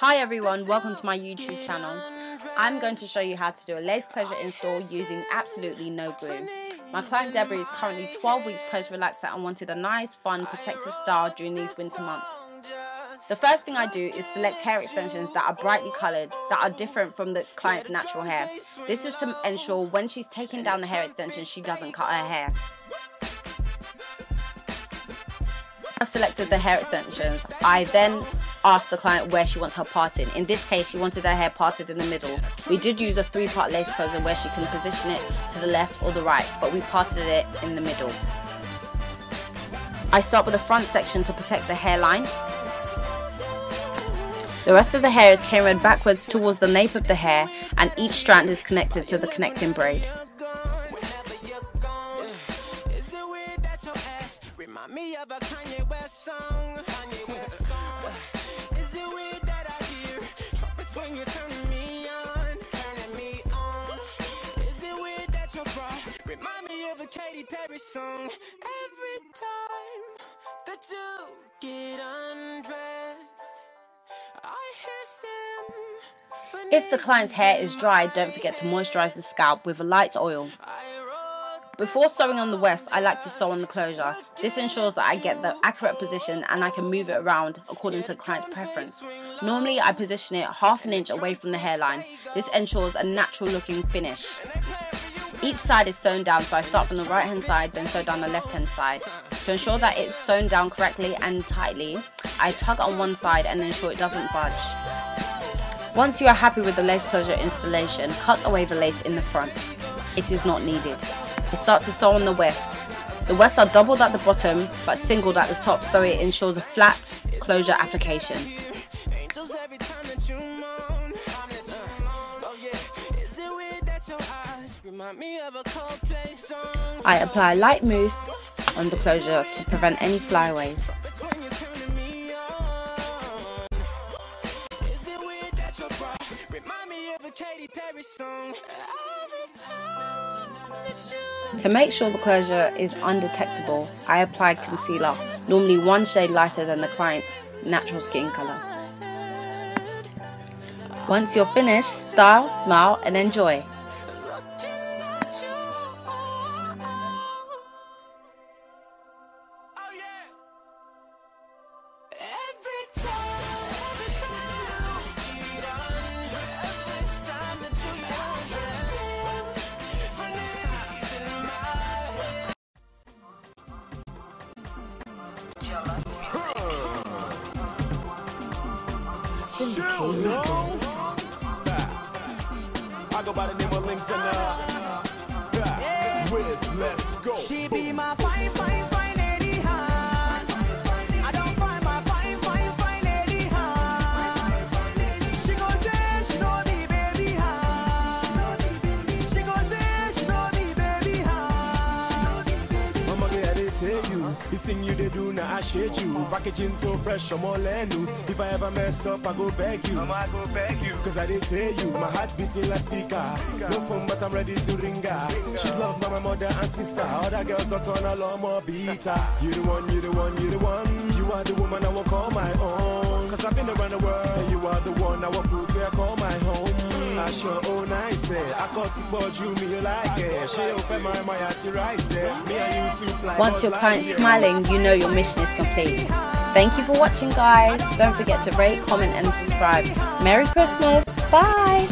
Hi everyone, welcome to my YouTube channel. I'm going to show you how to do a lace closure install using absolutely no glue. My client Deborah is currently 12 weeks post-relaxer and wanted a nice, fun, protective style during these winter months. The first thing I do is select hair extensions that are brightly coloured, that are different from the client's natural hair. This is to ensure when she's taking down the hair extension, she doesn't cut her hair. I've selected the hair extensions. I then asked the client where she wants her parting. In this case, she wanted her hair parted in the middle. We did use a 3-part lace closure where she can position it to the left or the right, but we parted it in the middle. I start with the front section to protect the hairline. The rest of the hair is carried backwards towards the nape of the hair, and each strand is connected to the connecting braid. Remind me of a Kanye West song. Is it weird that I hear trumpets when you're turning me on? Is it weird that your bra remind me of a Katy Perry song? Every time that you get undressed, I hear Sim. If the client's hair is dry, don't forget to moisturize the scalp with a light oil. Before sewing on the wefts, I like to sew on the closure. This ensures that I get the accurate position and I can move it around according to the client's preference. Normally I position it half an inch away from the hairline. This ensures a natural looking finish. Each side is sewn down, so I start from the right hand side, then sew down the left hand side. To ensure that it's sewn down correctly and tightly, I tug on one side and ensure it doesn't budge. Once you are happy with the lace closure installation, cut away the lace in the front. It is not needed. We start to sew on the wefts. The wefts are doubled at the bottom but singled at the top, so it ensures a flat closure application. I apply light mousse on the closure to prevent any flyaways. To make sure the closure is undetectable, I apply concealer, normally one shade lighter than the client's natural skin colour. Once you're finished, style, smile and enjoy. I go by the name of Lynxxx and Wiz, let's go. She be my fine, fine, fine lady, huh? I don't find my fine, fine, fine lady, huh? She gon' say she know the baby, huh? She gon' say she know the baby, huh? Mama, I did tell you, this thing you did do, now I shade you. Packaging too fresh, I'm all new. If I ever mess up, I go beg you. Mama, I go beg you. Cause I did tell you, my heart beating like speaker. No phone, but I'm ready to ring her. She's loved by my mother and sister. Other girls don't turn a lot more beater. You the one, you the one, you the one. You are the woman I will call my own. Cause I've been around the world. And you are the one I will prove where I call my home. I sure own I say. I caught it, but you me like it. She open my heart to rise. Me and you two fly. Once your client's smiling, you know your mission is complete. Thank you for watching, guys. Don't forget to rate, comment and subscribe. Merry Christmas. Bye.